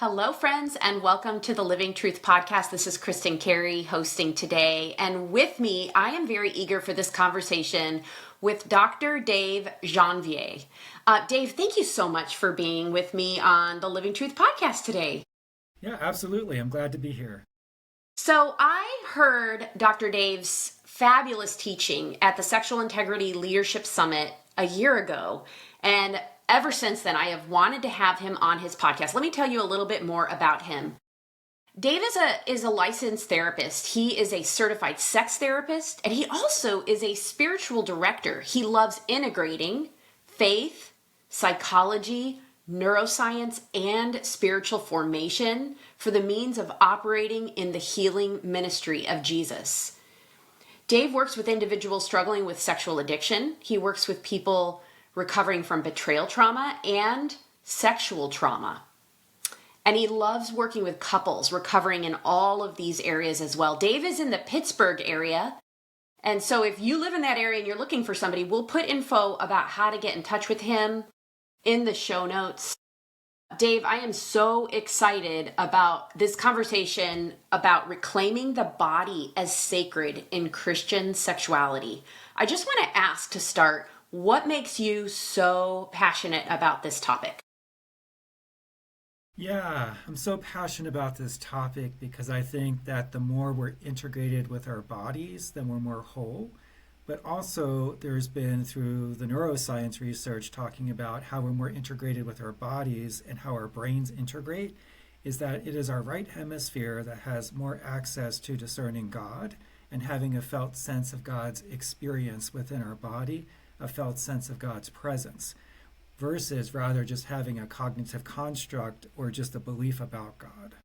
Hello, friends, and welcome to the Living Truth Podcast. This is Kristin Carey hosting today. And with me, I am very eager for this conversation with Dr. Dave Janvier. Dave, thank you so much for being with me on the Living Truth Podcast today. Yeah, absolutely. I'm glad to be here. So I heard Dr. Dave's fabulous teaching at the Sexual Integrity Leadership Summit a year ago. And ever since then, I have wanted to have him on his podcast. Let me tell you a little bit more about him. Dave is a licensed therapist. He is a certified sex therapist, and he also is a spiritual director. He loves integrating faith, psychology, neuroscience, and spiritual formation for the means of operating in the healing ministry of Jesus. Dave works with individuals struggling with sexual addiction. He works with people recovering from betrayal trauma and sexual trauma. And he loves working with couples recovering in all of these areas as well. Dave is in the Pittsburgh area. And so if you live in that area and you're looking for somebody, we'll put info about how to get in touch with him in the show notes. Dave, I am so excited about this conversation about reclaiming the body as sacred in Christian sexuality. I just want to ask to start, what makes you so passionate about this topic? Yeah, I'm so passionate about this topic because I think that the more we're integrated with our bodies, then we're more whole. But also, there's been through the neuroscience research talking about how we're more integrated with our bodies and how our brains integrate, is that it is our right hemisphere that has more access to discerning God and having a felt sense of God's experience within our body, a felt sense of God's presence, versus rather just having a cognitive construct or just a belief about God.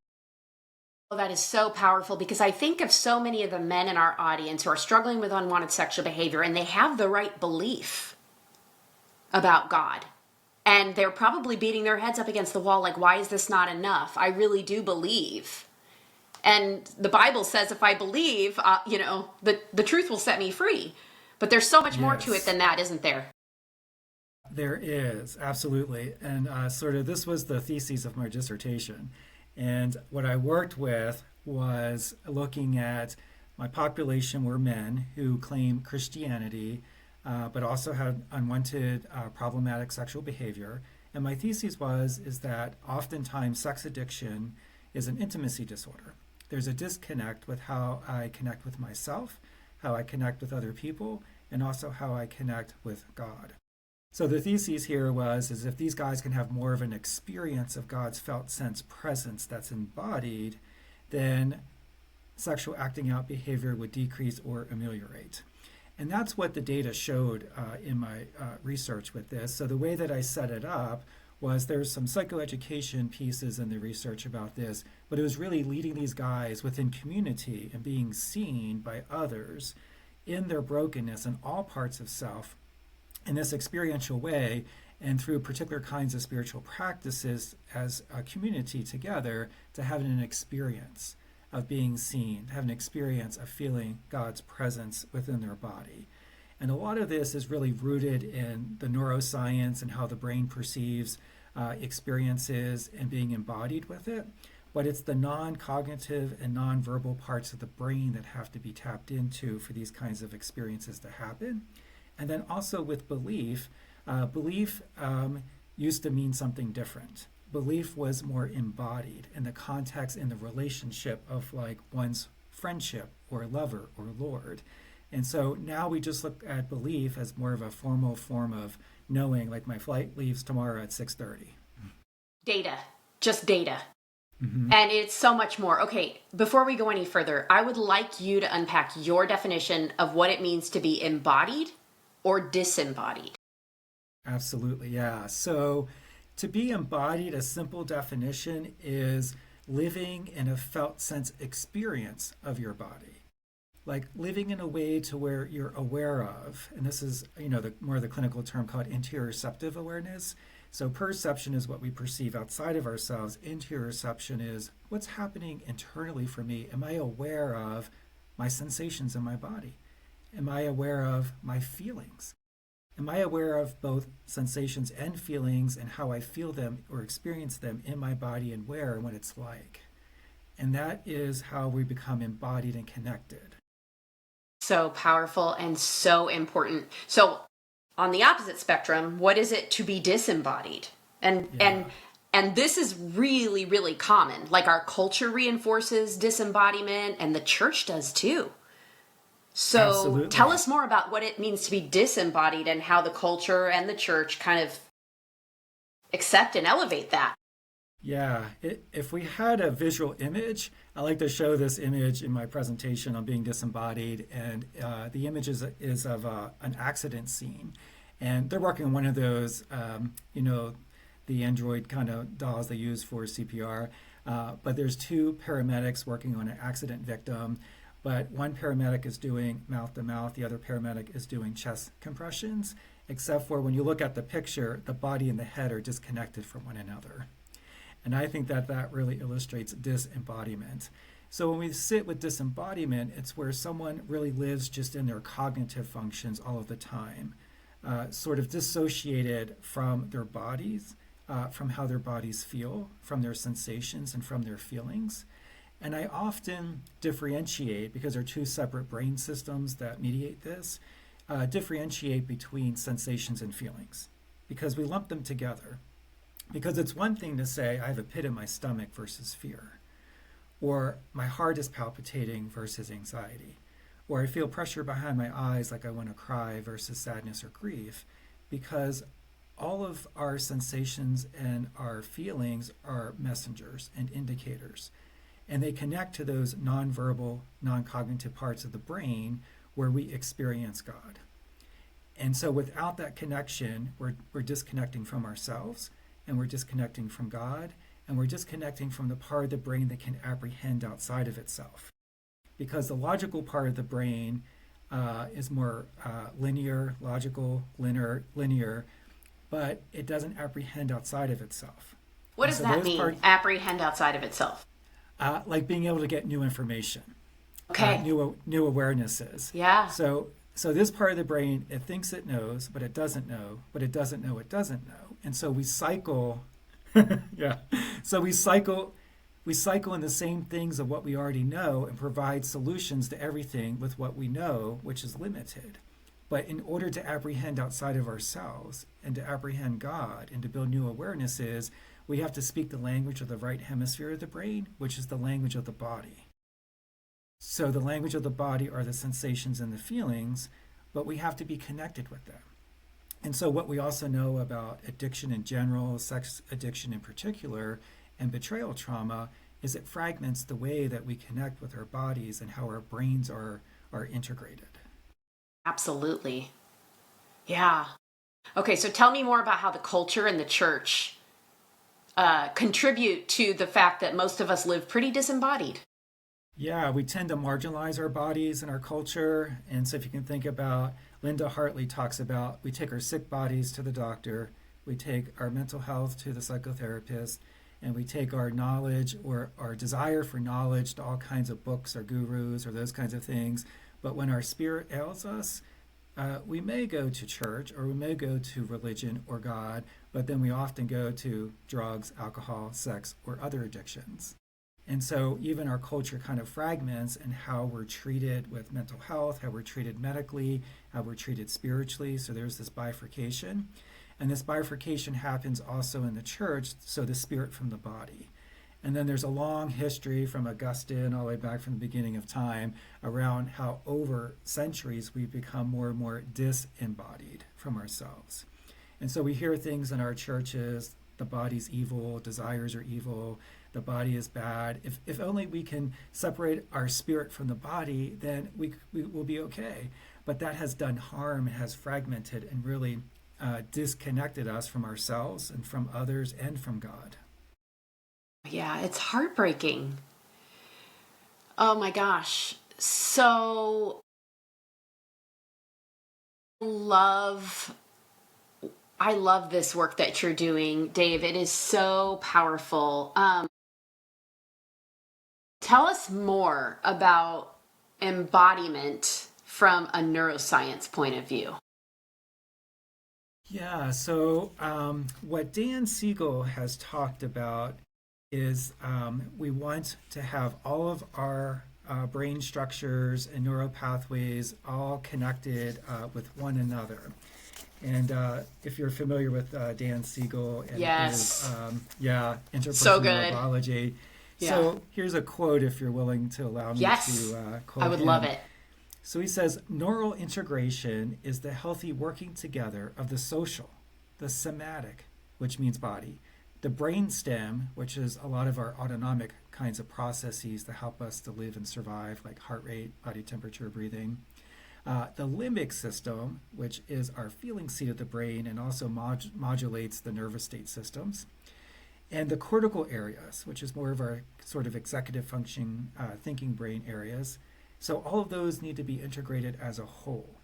Well, that is so powerful because I think of so many of the men in our audience who are struggling with unwanted sexual behavior, and they have the right belief about God. And they're probably beating their heads up against the wall like, why is this not enough? I really do believe. And the Bible says if I believe, the truth will set me free. But there's so much more to it than that, isn't there? There is, absolutely. And this was the thesis of my dissertation. And what I worked with was looking at my population were men who claim Christianity, but also had unwanted problematic sexual behavior. And my thesis is that oftentimes sex addiction is an intimacy disorder. There's a disconnect with how I connect with myself, how I connect with other people, and also how I connect with God. So the thesis here is if these guys can have more of an experience of God's felt sense presence that's embodied, then sexual acting out behavior would decrease or ameliorate. And that's what the data showed in my research with this. So the way that I set it up was there's some psychoeducation pieces in the research about this, but it was really leading these guys within community and being seen by others in their brokenness in all parts of self in this experiential way and through particular kinds of spiritual practices as a community together to have an experience of being seen, have an experience of feeling God's presence within their body. And a lot of this is really rooted in the neuroscience and how the brain perceives experiences and being embodied with it. But it's the non-cognitive and non-verbal parts of the brain that have to be tapped into for these kinds of experiences to happen. And then also with belief, belief used to mean something different. Belief was more embodied in the context, in the relationship of like one's friendship or lover or Lord. And so now we just look at belief as more of a formal form of knowing, like my flight leaves tomorrow at 6:30. Data, just data. Mm-hmm. And it's so much more. Okay, before we go any further, I would like you to unpack your definition of what it means to be embodied or disembodied. Absolutely, yeah. So to be embodied, a simple definition is living in a felt sense experience of your body. Like living in a way to where you're aware of, and this is, the clinical term called interoceptive awareness. So perception is what we perceive outside of ourselves. Interoception is what's happening internally for me. Am I aware of my sensations in my body? Am I aware of my feelings? Am I aware of both sensations and feelings and how I feel them or experience them in my body and where and what it's like? And that is how we become embodied and connected. So powerful and so important. So on the opposite spectrum, what is it to be disembodied? And Yeah, and this is really, really common. Like our culture reinforces disembodiment and the church does too. So tell absolutely. us more about what it means to be disembodied and how the culture and the church kind of accept and elevate that. Yeah, if we had a visual image, I like to show this image in my presentation on being disembodied, and the image is of an accident scene, and they're working on one of those, the Android kind of dolls they use for CPR. But there's two paramedics working on an accident victim, but one paramedic is doing mouth to mouth, the other paramedic is doing chest compressions, except for when you look at the picture, the body and the head are disconnected from one another. And I think that that really illustrates disembodiment. So when we sit with disembodiment, it's where someone really lives just in their cognitive functions all of the time, sort of dissociated from their bodies, from how their bodies feel, from their sensations, and from their feelings. And I often differentiate, because there are two separate brain systems that mediate this, differentiate between sensations and feelings, because we lump them together. Because it's one thing to say, I have a pit in my stomach versus fear, or my heart is palpitating versus anxiety, or I feel pressure behind my eyes like I want to cry versus sadness or grief, because all of our sensations and our feelings are messengers and indicators, and they connect to those nonverbal, non-cognitive parts of the brain where we experience God. And so without that connection, we're disconnecting from ourselves, and we're disconnecting from God, and we're disconnecting from the part of the brain that can apprehend outside of itself. Because the logical part of the brain is more linear, logical, linear, but it doesn't apprehend outside of itself. What And does so that those mean? parts, Apprehend outside of itself. like being able to get new information, Okay. new awarenesses. Yeah. So this part of the brain, it thinks it knows, but it doesn't know, but it doesn't know, it doesn't know. And so we cycle, yeah. So we cycle in the same things of what we already know and provide solutions to everything with what we know, which is limited. But in order to apprehend outside of ourselves and to apprehend God and to build new awarenesses, we have to speak the language of the right hemisphere of the brain, which is the language of the body. So the language of the body are the sensations and the feelings, but we have to be connected with them. And so what we also know about addiction in general, sex addiction in particular, and betrayal trauma is it fragments the way that we connect with our bodies and how our brains are integrated. Absolutely. Yeah. Okay, so tell me more about how the culture and the church contribute to the fact that most of us live pretty disembodied. Yeah, we tend to marginalize our bodies and our culture. And so if you can think about, Linda Hartley talks about, we take our sick bodies to the doctor, we take our mental health to the psychotherapist, and we take our knowledge or our desire for knowledge to all kinds of books or gurus or those kinds of things. But when our spirit ails us, we may go to church or we may go to religion or God, but then we often go to drugs, alcohol, sex, or other addictions. And so even our culture kind of fragments in how we're treated with mental health, how we're treated medically, how we're treated spiritually. So there's this bifurcation. And this bifurcation happens also in the church, so the spirit from the body. And then there's a long history from Augustine all the way back from the beginning of time around how over centuries we've become more and more disembodied from ourselves. And so we hear things in our churches, the body's evil, desires are evil, the body is bad. If only we can separate our spirit from the body, then we will be okay. But that has done harm, has fragmented and really disconnected us from ourselves and from others and from God. Yeah, it's heartbreaking. Oh my gosh. So love I love this work that you're doing, Dave. It is so powerful. Tell us more about embodiment from a neuroscience point of view. Yeah, so what Dan Siegel has talked about is we want to have all of our brain structures and neural pathways all connected with one another. And if you're familiar with Dan Siegel and his, Yes. So interpersonal good. neurology, Yeah. so here's a quote if you're willing to allow me Yes. to I quote would love him. it. So he says, neural integration is the healthy working together of the social, the somatic, which means body, the brain stem, which is a lot of our autonomic kinds of processes that help us to live and survive, like heart rate, body temperature, breathing. The limbic system, which is our feeling seat of the brain and also modulates the nervous state systems. And the cortical areas, which is more of our sort of executive function, thinking brain areas. So all of those need to be integrated as a whole.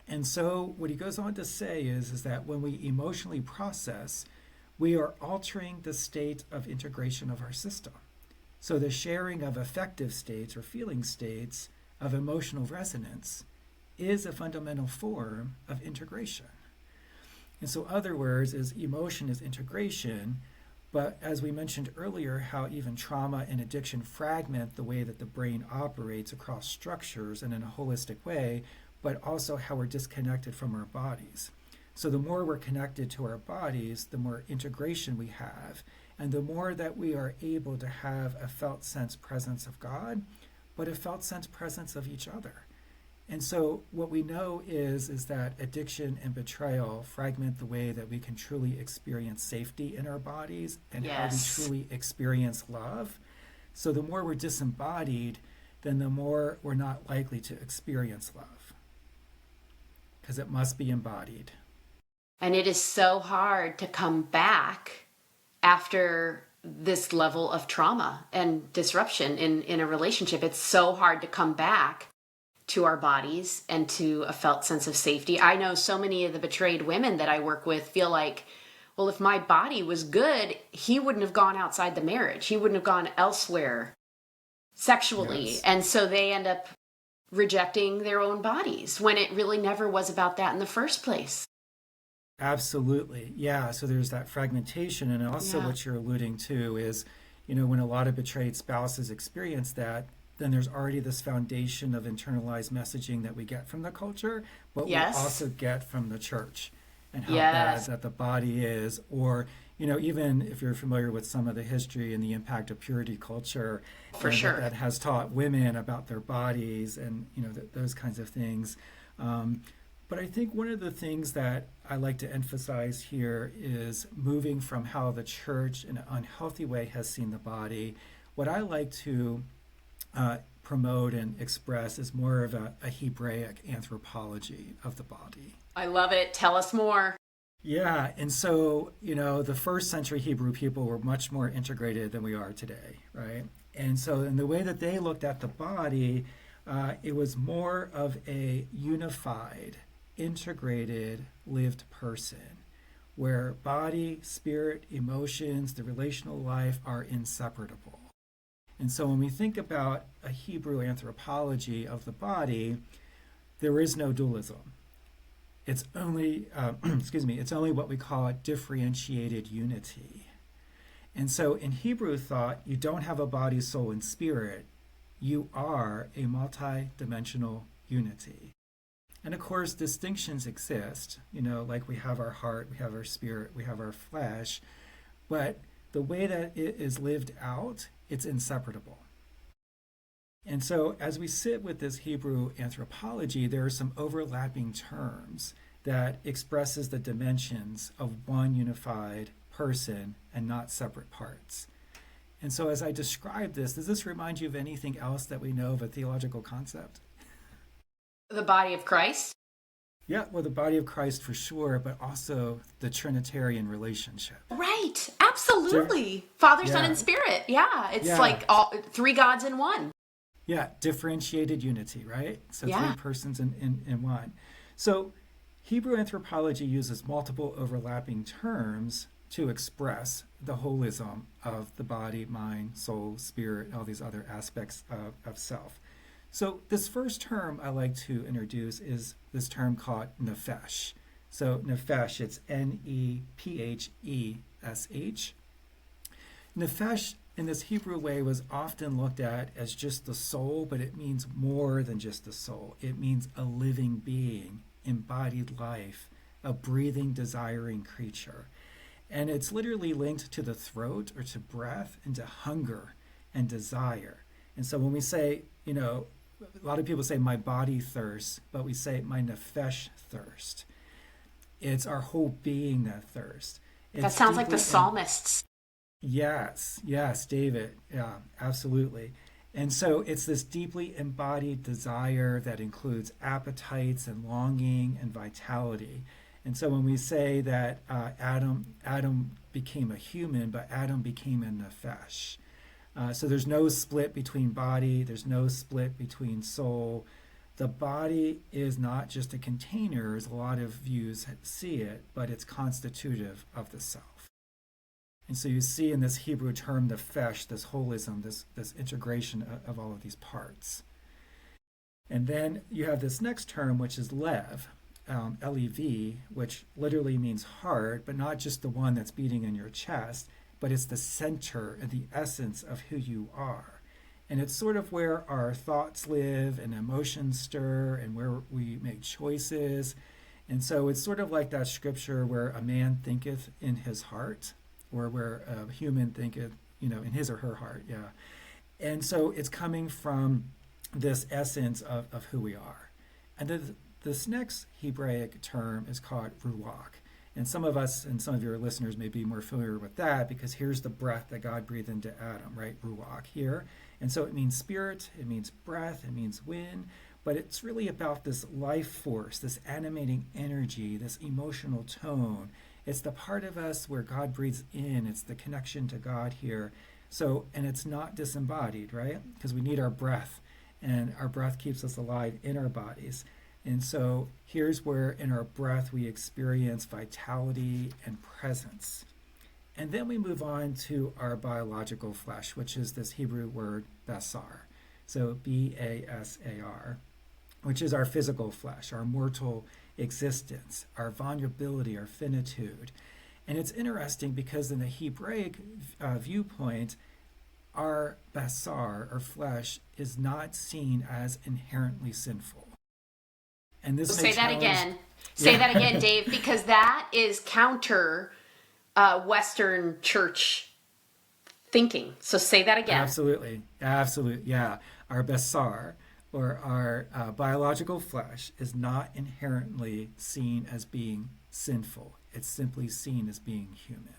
And so what he goes on to say is that when we emotionally process, we are altering the state of integration of our system. So the sharing of affective states or feeling states of emotional resonance is a fundamental form of integration. And so other words is emotion is integration, but as we mentioned earlier, how even trauma and addiction fragment the way that the brain operates across structures and in a holistic way, but also how we're disconnected from our bodies. So the more we're connected to our bodies, the more integration we have, and the more that we are able to have a felt sense presence of God, but a felt sense presence of each other. And so what we know is that addiction and betrayal fragment the way that we can truly experience safety in our bodies and how we Yes. truly experience love. So the more we're disembodied, then the more we're not likely to experience love because it must be embodied. And it is so hard to come back after this level of trauma and disruption in a relationship. It's so hard to come back to our bodies and to a felt sense of safety. I know so many of the betrayed women that I work with feel like, well, if my body was good, he wouldn't have gone outside the marriage. He wouldn't have gone elsewhere sexually. Yes. And so they end up rejecting their own bodies when it really never was about that in the first place. Absolutely. Yeah. So there's that fragmentation. And also, Yeah. what you're alluding to is, when a lot of betrayed spouses experience that, then there's already this foundation of internalized messaging that we get from the culture, but we Yes. also get from the church and how bad Yes. that the body is. Or, even if you're familiar with some of the history and the impact of purity culture, For and sure. that has taught women about their bodies and, those kinds of things. But I think one of the things that I like to emphasize here is moving from how the church in an unhealthy way has seen the body. What I like to promote and express is more of a Hebraic anthropology of the body. I love it. Tell us more. Yeah, and so, the first century Hebrew people were much more integrated than we are today, right? And so, in the way that they looked at the body, it was more of a unified, integrated, lived person where body, spirit, emotions, the relational life are inseparable. And so when we think about a Hebrew anthropology of the body, there is no dualism. It's only, it's only what we call differentiated unity. And so in Hebrew thought, you don't have a body, soul, and spirit. You are a multi-dimensional unity. And of course, distinctions exist, like we have our heart, we have our spirit, we have our flesh, but the way that it is lived out, it's inseparable. And so as we sit with this Hebrew anthropology, there are some overlapping terms that expresses the dimensions of one unified person and not separate parts. And so as I describe this, does this remind you of anything else that we know of a theological concept? The body of Christ. Yeah, well, the body of Christ for sure, but also the Trinitarian relationship. Right. Absolutely. Father, Son, Yeah, and Spirit. Yeah. It's yeah, like all three gods in one. yeah, differentiated unity, right? So Yeah. three persons in one. So Hebrew anthropology uses multiple overlapping terms to express the holism of the body, mind, soul, spirit, all these other aspects of self. So this first term I like to introduce is this term called nefesh. So nefesh, it's Nephesh. Nefesh in this Hebrew way was often looked at as just the soul, but it means more than just the soul. It means a living being, embodied life, a breathing, desiring creature. And it's literally linked to the throat or to breath and to hunger and desire. And so when we say, a lot of people say my body thirsts, but we say my nefesh thirst. It's our whole being that thirsts. That sounds like the psalmists. Yes, David. Yeah, absolutely. And so it's this deeply embodied desire that includes appetites and longing and vitality. And so when we say that Adam became a human, but Adam became a nefesh. So there's no split between body, there's no split between soul. The body is not just a container, as a lot of views see it, but it's constitutive of the self. And so you see in this Hebrew term, nefesh, this holism, this integration of all of these parts. And then you have this next term, which is lev, L-E-V, which literally means heart, but not just the one that's beating in your chest, but it's the center and the essence of who you are. And it's sort of where our thoughts live and emotions stir and where we make choices. And so it's sort of like that scripture where a man thinketh in his heart, or where a human thinketh, in his or her heart, yeah. And so it's coming from this essence of who we are. And then this next Hebraic term is called ruach. And some of us and some of your listeners may be more familiar with that because here's the breath that God breathed into Adam, right? Ruach here. And so it means spirit, it means breath, it means wind, but it's really about this life force, this animating energy, this emotional tone. It's the part of us where God breathes in. It's the connection to God here. So, and it's not disembodied, right? Because we need our breath, and our breath keeps us alive in our bodies. And so here's where in our breath we experience vitality and presence. And then we move on to our biological flesh, which is this Hebrew word basar. So B-A-S-A-R, which is our physical flesh, our mortal existence, our vulnerability, our finitude. And it's interesting because in the Hebraic viewpoint, our basar, our flesh, is not seen as inherently sinful. And this Say that again. Say that again, Dave, because that is counter Western church thinking. So say that again. Absolutely. Yeah. Our basar, or our biological flesh, is not inherently seen as being sinful. It's simply seen as being human.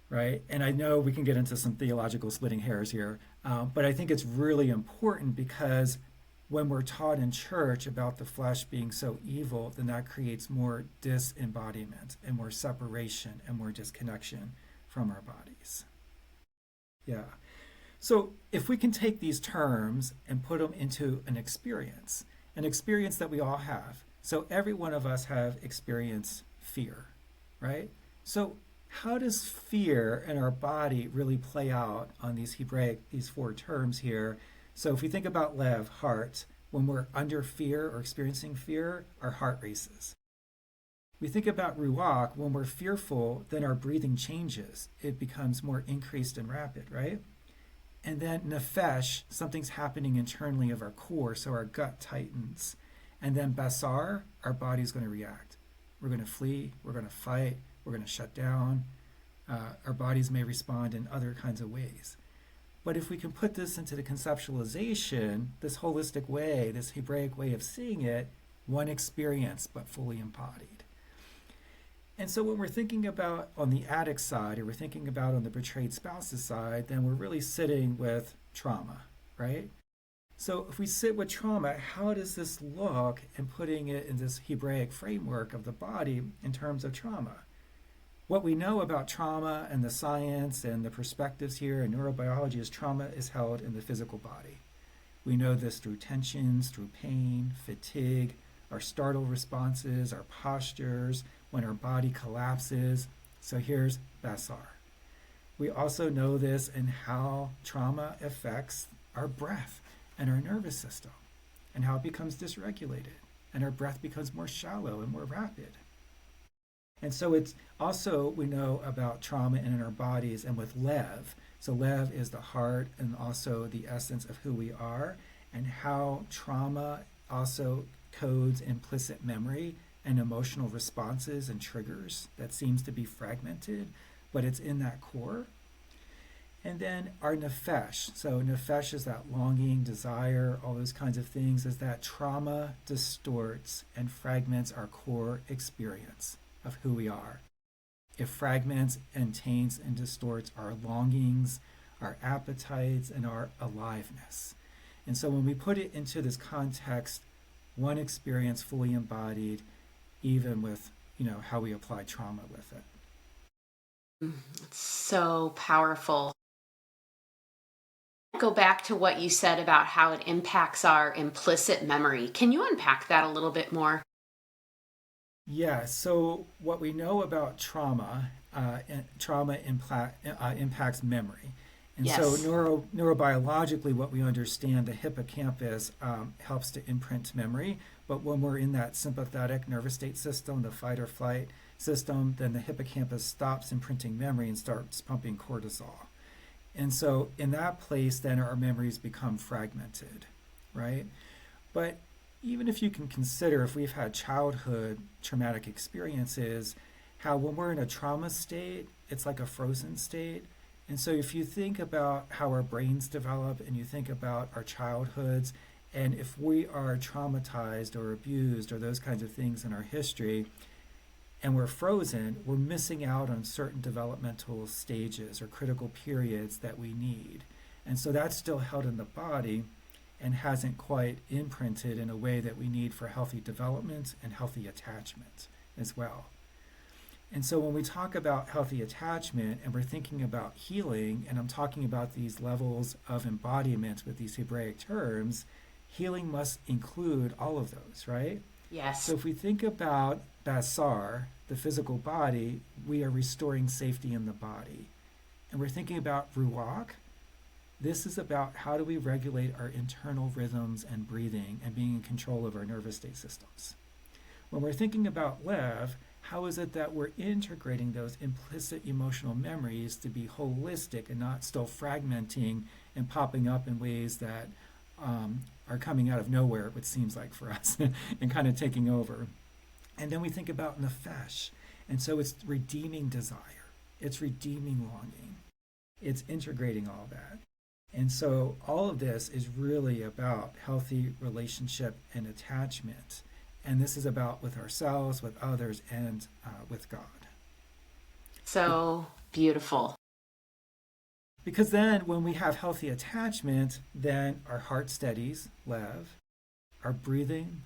Right? And I know we can get into some theological splitting hairs here, but I think it's really important because when we're taught in church about the flesh being so evil, then that creates more disembodiment and more separation and more disconnection from our bodies. Yeah. So if we can take these terms and put them into an experience that we all have. So every one of us have experienced fear, right? So how does fear in our body really play out on these four terms here? So if we think about lev, heart, when we're under fear or experiencing fear, our heart races. We think about ruach, when we're fearful, then our breathing changes. It becomes more increased and rapid, right? And then nefesh, something's happening internally of our core, so our gut tightens. And then basar, our body's going to react. We're going to flee, we're going to fight, we're going to shut down. Our bodies may respond in other kinds of ways. But if we can put this into the conceptualization, this holistic way, this Hebraic way of seeing it, one experience but fully embodied. And so when we're thinking about on the addict side, or we're thinking about on the betrayed spouse's side, then we're really sitting with trauma, right? So if we sit with trauma, how does this look, and putting it in this Hebraic framework of the body in terms of trauma? What we know about trauma and the science and the perspectives here in neurobiology is trauma is held in the physical body. We know this through tensions, through pain, fatigue, our startle responses, our postures, when our body collapses. So here's basar. We also know this in how trauma affects our breath and our nervous system and how it becomes dysregulated. and our breath becomes more shallow and more rapid. And so it's also, we know about trauma in our bodies and with Lev. So Lev is the heart and also the essence of who we are, and how trauma also codes implicit memory and emotional responses and triggers that seems to be fragmented, but it's in that core. And then our nefesh. So nefesh is that longing, desire, all those kinds of things, is that trauma distorts and fragments our core experience of who we are. It fragments and taints and distorts our longings, our appetites, and our aliveness. And so when we put it into this context, one experience fully embodied, even with, how we apply trauma with it. It's so powerful. Go back to what you said about how it impacts our implicit memory. Can you unpack that a little bit more? Yeah, so what we know about trauma, impacts memory. And Yes. so neurobiologically, what we understand, the hippocampus helps to imprint memory. But when we're in that sympathetic nervous state system, the fight or flight system, then the hippocampus stops imprinting memory and starts pumping cortisol. And so in that place, then our memories become fragmented, right? But even if you can consider, if we've had childhood traumatic experiences, how when we're in a trauma state, it's like a frozen state. And so if you think about how our brains develop and you think about our childhoods, and if we are traumatized or abused or those kinds of things in our history, and we're frozen, we're missing out on certain developmental stages or critical periods that we need. And so that's still held in the body and hasn't quite imprinted in a way that we need for healthy development and healthy attachment as well. And so when we talk about healthy attachment and we're thinking about healing, and I'm talking about these levels of embodiment with these Hebraic terms, healing must include all of those, right? Yes. So if we think about basar, the physical body, we are restoring safety in the body. And we're thinking about ruach. This is about how do we regulate our internal rhythms and breathing and being in control of our nervous state systems. When we're thinking about lev, how is it that we're integrating those implicit emotional memories to be holistic and not still fragmenting and popping up in ways that are coming out of nowhere, it seems like for us, and kind of taking over. And then we think about nefesh. And so it's redeeming desire. It's redeeming longing. It's integrating all that. And so all of this is really about healthy relationship and attachment. And this is about with ourselves, with others, and with God. So beautiful. Because then when we have healthy attachment, then our heart steadies, lev, our breathing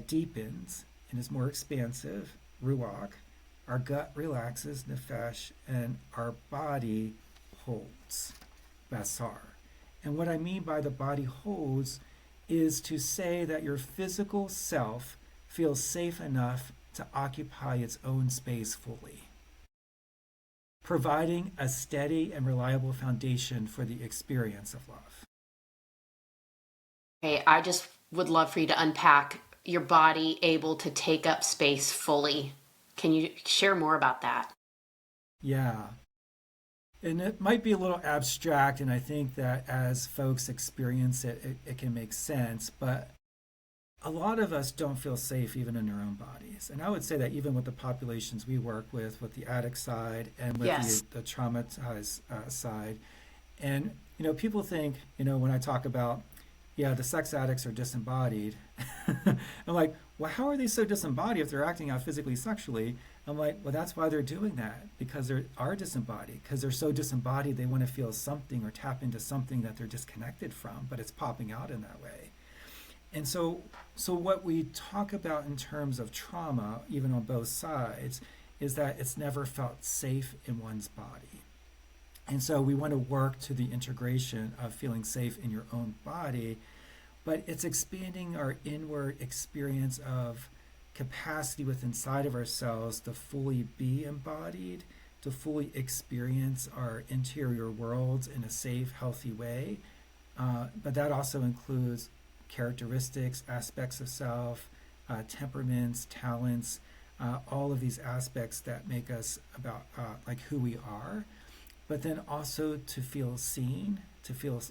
deepens and is more expansive, ruach, our gut relaxes, nefesh, and our body holds, basar. And what I mean by the body holds is to say that your physical self feels safe enough to occupy its own space fully, providing a steady and reliable foundation for the experience of love. Okay, I just would love for you to unpack your body able to take up space fully. Can you share more about that? Yeah. And it might be a little abstract, and I think that as folks experience it, it can make sense, but a lot of us don't feel safe even in our own bodies. And I would say that even with the populations we work with the addict side and with Yes. the traumatized side. And, people think, when I talk about, the sex addicts are disembodied, I'm like, well, how are they so disembodied if they're acting out physically, sexually? I'm like, well, that's why they're doing that, because they are disembodied, because they're so disembodied they want to feel something or tap into something that they're disconnected from, but it's popping out in that way. And so what we talk about in terms of trauma, even on both sides, is that it's never felt safe in one's body. And so we want to work to the integration of feeling safe in your own body, but it's expanding our inward experience of capacity within inside of ourselves to fully be embodied, to fully experience our interior worlds in a safe, healthy way. But that also includes characteristics, aspects of self, temperaments, talents, all of these aspects that make us about like who we are, but then also to feel seen, to feel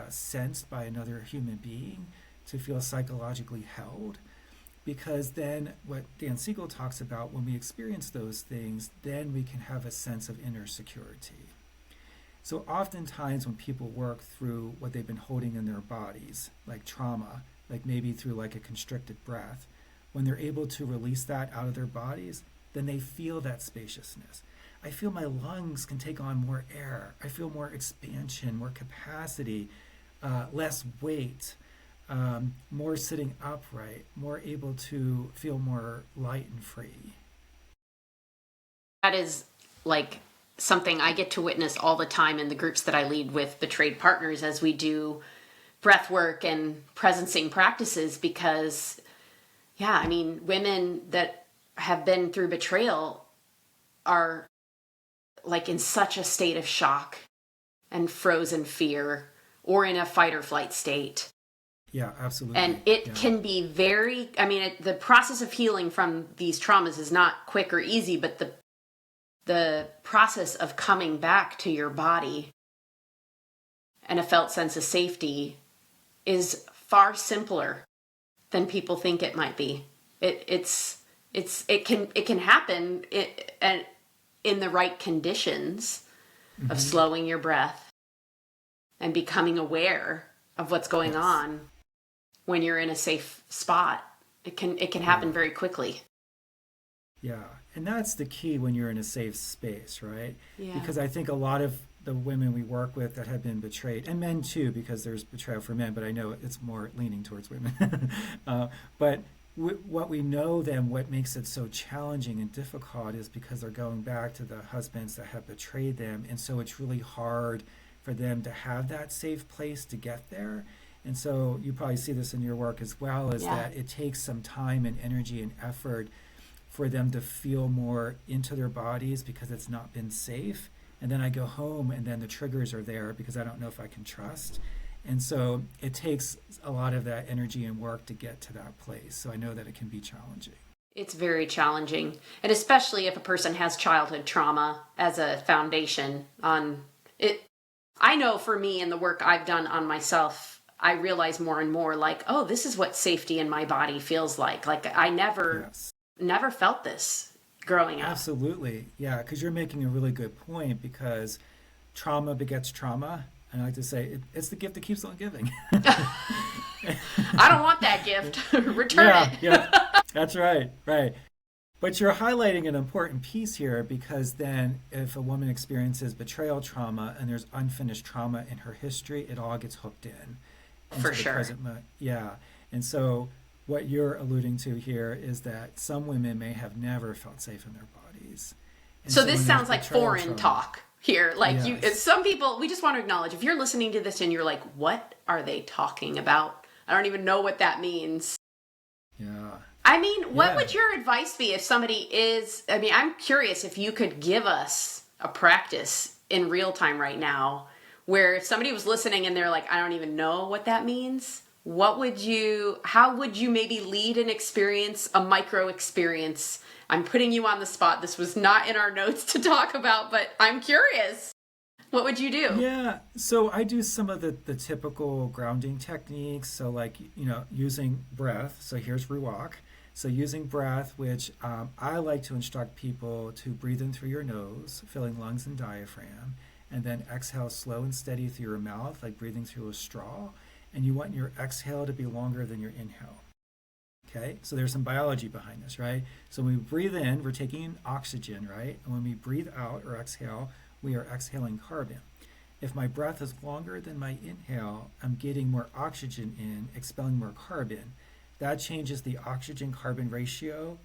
sensed by another human being, to feel psychologically held. Because then what Dan Siegel talks about, when we experience those things, then we can have a sense of inner security. So oftentimes when people work through what they've been holding in their bodies, like trauma, like maybe through like a constricted breath, when they're able to release that out of their bodies, then they feel that spaciousness. I feel my lungs can take on more air. I feel more expansion, more capacity, less weight, more sitting upright, more able to feel more light and free. That is like something I get to witness all the time in the groups that I lead with betrayed partners as we do breath work and presencing practices, because yeah, I mean, women that have been through betrayal are like in such a state of shock and frozen fear or in a fight or flight state. Yeah, absolutely. And it can be very, I mean, the process of healing from these traumas is not quick or easy, but the process of coming back to your body and a felt sense of safety is far simpler than people think it might be. It can happen in the right conditions of slowing your breath and becoming aware of what's going on when you're in a safe spot. It can happen very quickly. Yeah, and that's the key when you're in a safe space, right? Yeah. Because I think a lot of the women we work with that have been betrayed, and men too, because there's betrayal for men, but I know it's more leaning towards women. But what we know then, what makes it so challenging and difficult is because they're going back to the husbands that have betrayed them. And so it's really hard for them to have that safe place to get there. And so you probably see this in your work as well, is that it takes some time and energy and effort for them to feel more into their bodies because it's not been safe. And then I go home and then the triggers are there because I don't know if I can trust. And so it takes a lot of that energy and work to get to that place. So I know that it can be challenging. It's very challenging. And especially if a person has childhood trauma as a foundation on it. I know for me and the work I've done on myself, I realize more and more like, oh, this is what safety in my body feels like. Like I never felt this growing up. Absolutely. Yeah, because you're making a really good point, because trauma begets trauma. And I like to say, it's the gift that keeps on giving. I don't want that gift. Return it. Yeah, that's right. But you're highlighting an important piece here, because then if a woman experiences betrayal trauma and there's unfinished trauma in her history, it all gets hooked in. For sure. Yeah. And so what you're alluding to here is that some women may have never felt safe in their bodies. And so this sounds like foreign trauma, talk here. Like some people, we just want to acknowledge, if you're listening to this and you're like, what are they talking about? I don't even know what that means. Yeah. I mean, what would your advice be if somebody I'm curious if you could give us a practice in real time right now, where if somebody was listening and they're like, I don't even know what that means. How would you maybe lead an experience, a micro experience? I'm putting you on the spot. This was not in our notes to talk about, but I'm curious. What would you do? Yeah, so I do some of the typical grounding techniques. So like, using breath. So here's Ruach. So using breath, which I like to instruct people to breathe in through your nose, filling lungs and diaphragm, and then exhale slow and steady through your mouth, like breathing through a straw. And you want your exhale to be longer than your inhale. Okay, so there's some biology behind this, right? So when we breathe in, we're taking in oxygen, right? And when we breathe out or exhale, we are exhaling carbon. If my breath is longer than my inhale, I'm getting more oxygen in, expelling more carbon. That changes the oxygen-carbon ratio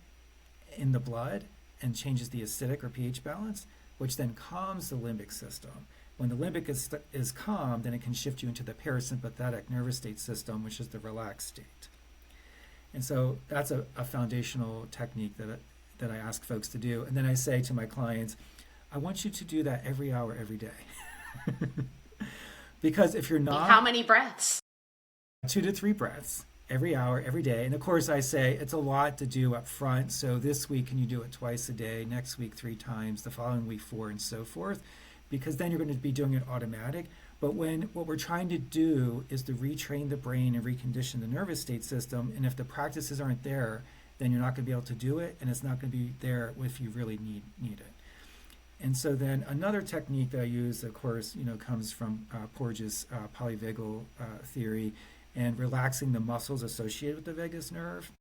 in the blood and changes the acidic or pH balance, which then calms the limbic system. When the limbic is calm, then it can shift you into the parasympathetic nervous state system, which is the relaxed state. And so that's a foundational technique that I ask folks to do. And then I say to my clients, I want you to do that every hour, every day. Because if you're not... How many breaths? 2 to 3 breaths. every hour, every day. And of course, I say it's a lot to do up front. So this week, can you do it twice a day? Next week, 3 times. The following week, 4, and so forth. Because then you're going to be doing it automatic. But what we're trying to do is to retrain the brain and recondition the nervous state system. And if the practices aren't there, then you're not going to be able to do it, and it's not going to be there if you really need it. And so then another technique that I use, of course, comes from Porges' polyvagal theory, and relaxing the muscles associated with the vagus nerve.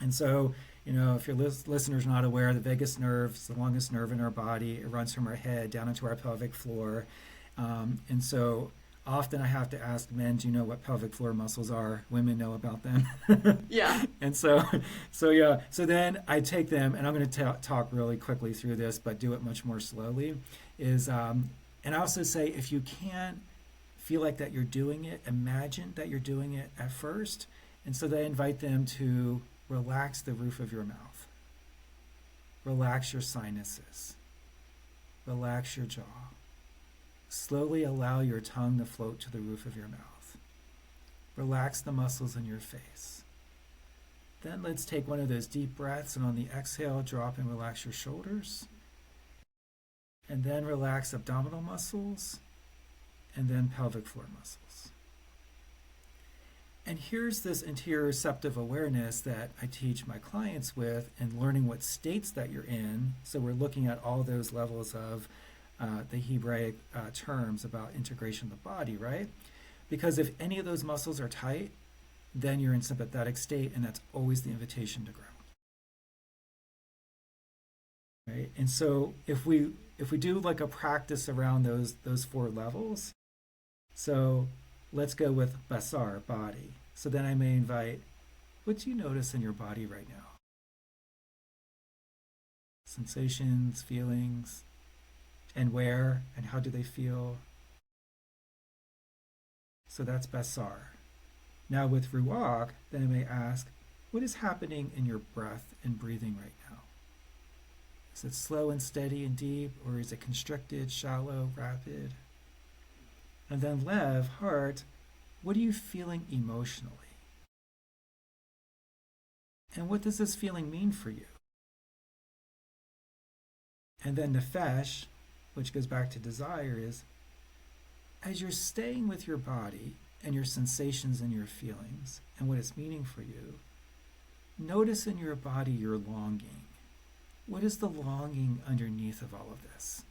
And so, if your listener's not aware, the vagus nerve is the longest nerve in our body. It runs from our head down into our pelvic floor. And so often I have to ask men, do you know what pelvic floor muscles are? Women know about them. Yeah. And so then I take them, and I'm going to talk really quickly through this, but do it much more slowly. And I also say, if you can't feel like that you're doing it, imagine that you're doing it at first. And so they invite them to relax the roof of your mouth. Relax your sinuses. Relax your jaw. Slowly allow your tongue to float to the roof of your mouth. Relax the muscles in your face. Then let's take one of those deep breaths, and on the exhale, drop and relax your shoulders. And then relax abdominal muscles, and then pelvic floor muscles. And here's this interoceptive awareness that I teach my clients with, and learning what states that you're in. So we're looking at all those levels of the Hebraic terms about integration of the body, right? Because if any of those muscles are tight, then you're in sympathetic state, and that's always the invitation to ground. Right? And so if we do like a practice around those 4 levels, so let's go with basar, body. So then I may invite, what do you notice in your body right now? Sensations, feelings, and where, and how do they feel? So that's basar. Now with ruach, then I may ask, what is happening in your breath and breathing right now? Is it slow and steady and deep, or is it constricted, shallow, rapid? And then lev, heart, what are you feeling emotionally? And what does this feeling mean for you? And then nefesh, which goes back to desire, is as you're staying with your body and your sensations and your feelings and what it's meaning for you, notice in your body your longing. What is the longing underneath of all of this?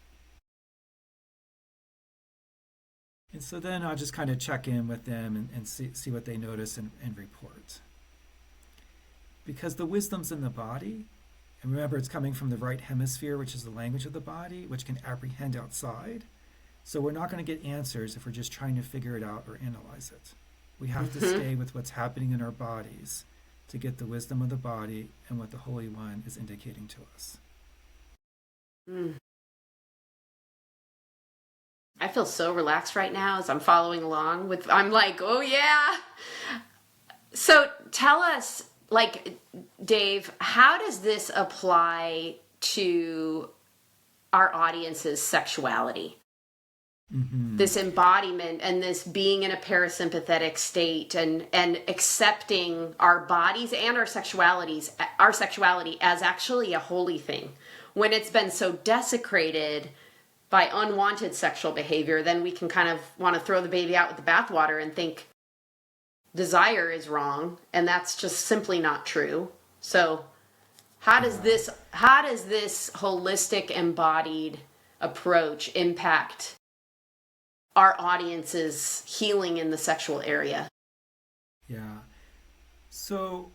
And so then I'll just kind of check in with them and see what they notice and report. Because the wisdom's in the body, and remember, it's coming from the right hemisphere, which is the language of the body, which can apprehend outside. So we're not going to get answers if we're just trying to figure it out or analyze it. We have to stay with what's happening in our bodies to get the wisdom of the body and what the Holy One is indicating to us. I feel so relaxed right now as I'm following along with, I'm like, oh yeah. So tell us, like, Dave, how does this apply to our audience's sexuality? Mm-hmm. This embodiment and this being in a parasympathetic state and accepting our bodies and our sexuality as actually a holy thing. When it's been so desecrated by unwanted sexual behavior, then we can kind of want to throw the baby out with the bathwater and think desire is wrong, and that's just simply not true. So how does this holistic embodied approach impact our audience's healing in the sexual area? Yeah. So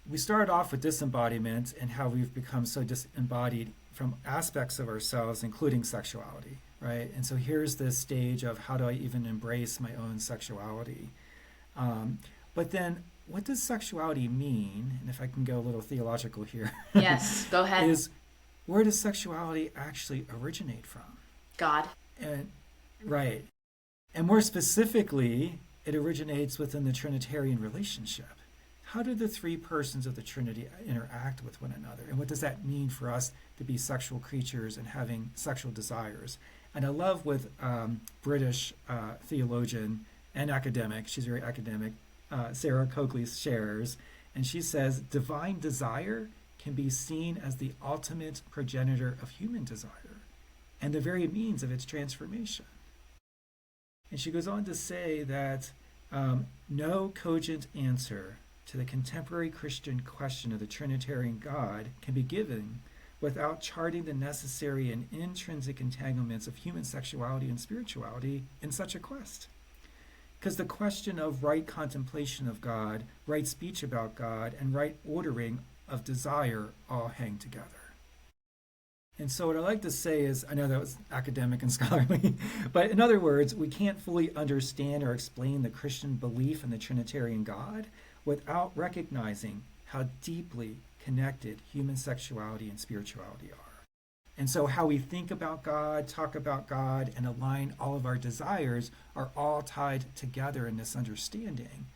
we started off with disembodiment and how we've become so disembodied from aspects of ourselves, including sexuality, right? And so here's this stage of how do I even embrace my own sexuality? But then what does sexuality mean? And if I can go a little theological here. Yes, go ahead. Is where does sexuality actually originate from? God. And right. And more specifically, it originates within the Trinitarian relationship. How do the 3 persons of the Trinity interact with one another? And what does that mean for us to be sexual creatures and having sexual desires? And I love with British theologian and academic, she's very academic, Sarah Coakley shares, and she says, divine desire can be seen as the ultimate progenitor of human desire and the very means of its transformation. And she goes on to say that no cogent answer to the contemporary Christian question of the Trinitarian God can be given without charting the necessary and intrinsic entanglements of human sexuality and spirituality in such a quest. Because the question of right contemplation of God, right speech about God, and right ordering of desire all hang together. And so what I like to say is, I know that was academic and scholarly, but in other words, we can't fully understand or explain the Christian belief in the Trinitarian God without recognizing how deeply connected human sexuality and spirituality are. And so how we think about God, talk about God, and align all of our desires are all tied together in this understanding.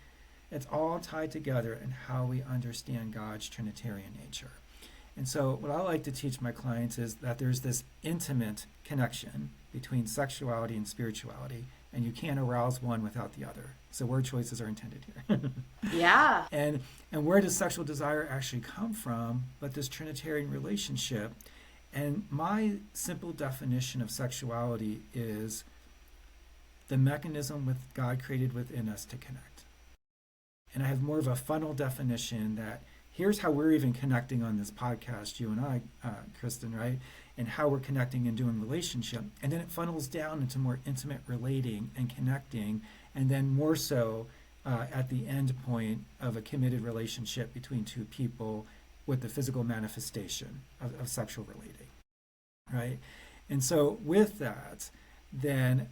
It's all tied together in how we understand God's Trinitarian nature. And so what I like to teach my clients is that there's this intimate connection between sexuality and spirituality, and you can't arouse one without the other. So word choices are intended here. Yeah. And where does sexual desire actually come from but this Trinitarian relationship? And my simple definition of sexuality is the mechanism with God created within us to connect. And I have more of a funnel definition that here's how we're even connecting on this podcast, you and I, Kristin, right? And how we're connecting and doing relationship. And then it funnels down into more intimate relating and connecting, and then more so at the end point of a committed relationship between two people with the physical manifestation of sexual relating, right? And so with that, then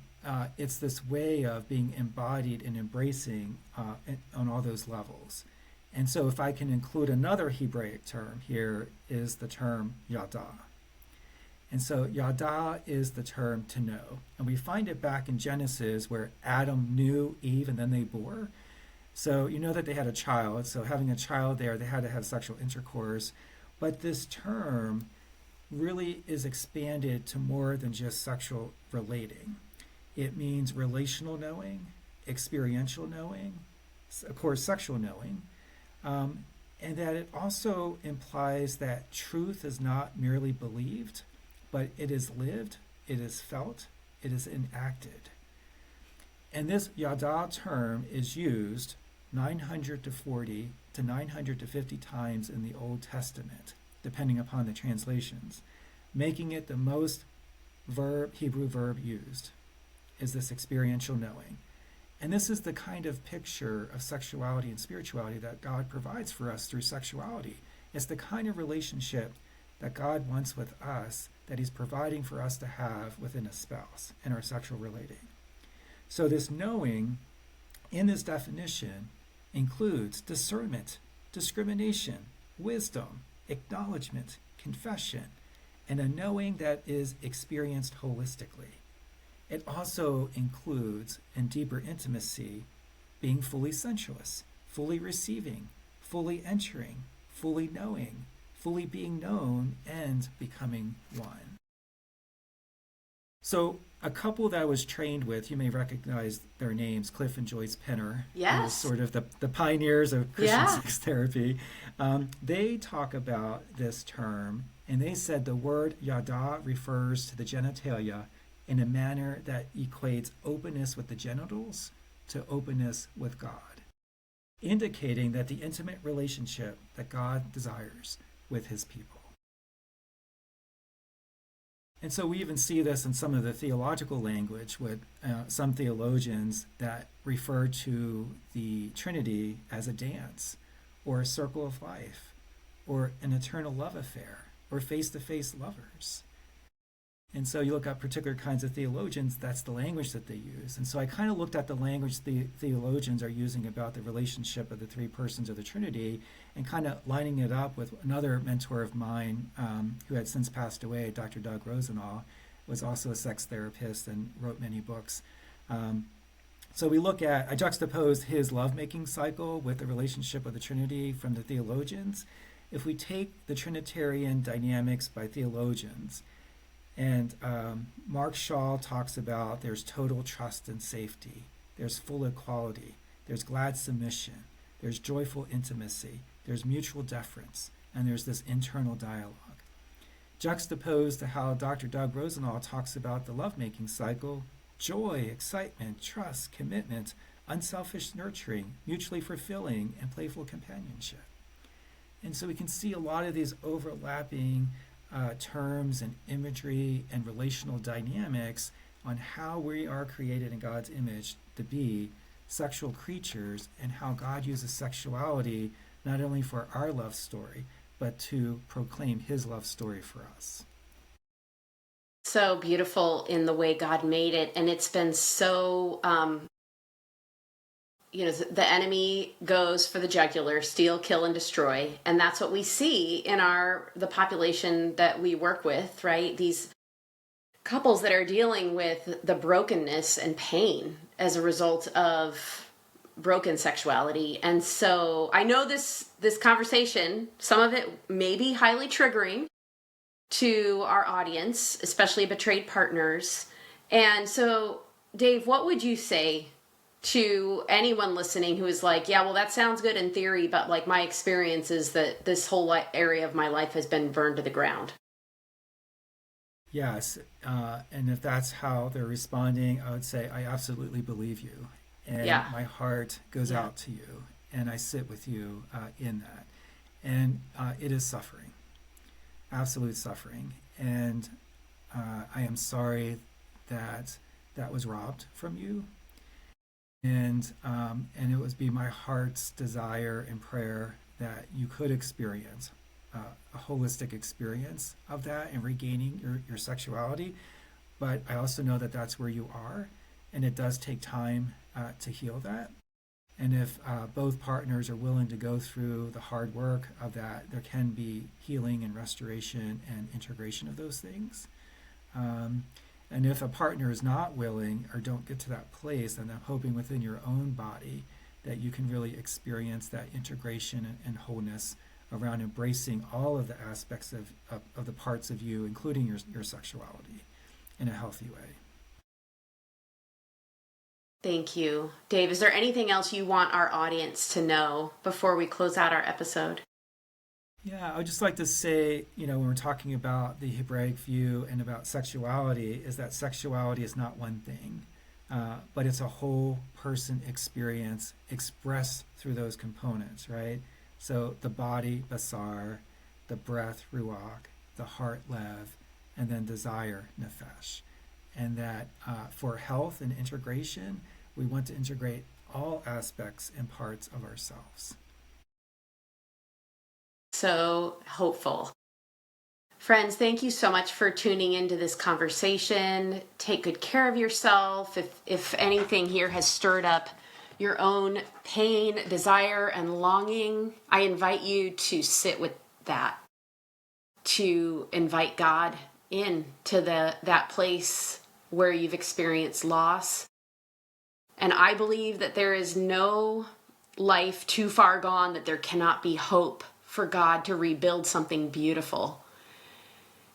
it's this way of being embodied and embracing on all those levels. And so if I can include another Hebraic term here is the term yada. And so yada is the term to know. And we find it back in Genesis where Adam knew Eve and then they bore. So you know that they had a child. So having a child there, they had to have sexual intercourse. But this term really is expanded to more than just sexual relating. It means relational knowing, experiential knowing, of course, sexual knowing. And that it also implies that truth is not merely believed, but it is lived, it is felt, it is enacted. And this yada term is used 940 to 950 times in the Old Testament, depending upon the translations, making it the most Hebrew verb used, is this experiential knowing. And this is the kind of picture of sexuality and spirituality that God provides for us through sexuality. It's the kind of relationship that God wants with us that he's providing for us to have within a spouse in our sexual relating. So this knowing in this definition includes discernment, discrimination, wisdom, acknowledgement, confession, and a knowing that is experienced holistically. It also includes, in deeper intimacy, being fully sensuous, fully receiving, fully entering, fully knowing, fully being known, and becoming one. So a couple that I was trained with, you may recognize their names, Cliff and Joyce Penner, Yes. sort of the pioneers of Christian Yeah. sex therapy. They talk about this term, and they said the word yada refers to the genitalia in a manner that equates openness with the genitals to openness with God, indicating that the intimate relationship that God desires with his people. And so we even see this in some of the theological language with some theologians that refer to the Trinity as a dance, or a circle of life, or an eternal love affair, or face-to-face lovers. And so you look at particular kinds of theologians, that's the language that they use. And so I kind of looked at the language the theologians are using about the relationship of the three persons of the Trinity and kind of lining it up with another mentor of mine who had since passed away, Dr. Doug Rosenau, was also a sex therapist and wrote many books. So I juxtaposed his lovemaking cycle with the relationship of the Trinity from the theologians. If we take the Trinitarian dynamics by theologians, and Mark Shaw talks about there's total trust and safety, there's full equality, there's glad submission, there's joyful intimacy, there's mutual deference, and there's this internal dialogue. Juxtaposed to how Dr. Doug Rosenthal talks about the lovemaking cycle, joy, excitement, trust, commitment, unselfish nurturing, mutually fulfilling, and playful companionship. And so we can see a lot of these overlapping terms and imagery and relational dynamics on how we are created in God's image to be sexual creatures, and how God uses sexuality not only for our love story, but to proclaim his love story for us. So beautiful in the way God made it. And it's been so, the enemy goes for the jugular, steal, kill, and destroy. And that's what we see in the population that we work with, right? These couples that are dealing with the brokenness and pain as a result of broken sexuality. And so I know this conversation, some of it may be highly triggering to our audience, especially betrayed partners. And so, Dave, what would you say to anyone listening who is like, yeah, well, that sounds good in theory, but like my experience is that this whole area of my life has been burned to the ground? Yes, and if that's how they're responding, I would say, I absolutely believe you. And my heart goes out to you, and I sit with you in that. And it is suffering, absolute suffering. And I am sorry that that was robbed from you. And it would be my heart's desire and prayer that you could experience a holistic experience of that and regaining your sexuality. But I also know that that's where you are, and it does take time to heal that. And if both partners are willing to go through the hard work of that, there can be healing and restoration and integration of those things. And if a partner is not willing or don't get to that place, then I'm hoping within your own body that you can really experience that integration and wholeness around embracing all of the aspects of the parts of you, including your sexuality, in a healthy way. Thank you. Dave, is there anything else you want our audience to know before we close out our episode? Yeah, I would just like to say, when we're talking about the Hebraic view and about sexuality, is that sexuality is not one thing, but it's a whole person experience expressed through those components, right? So the body, basar, the breath, ruach, the heart, lev, and then desire, nefesh. And that for health and integration, we want to integrate all aspects and parts of ourselves. So hopeful. Friends, thank you so much for tuning into this conversation. Take good care of yourself. If anything here has stirred up your own pain, desire, and longing, I invite you to sit with that, to invite God into that place where you've experienced loss. And I believe that there is no life too far gone that there cannot be hope for God to rebuild something beautiful.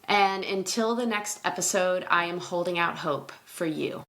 And until the next episode, I am holding out hope for you.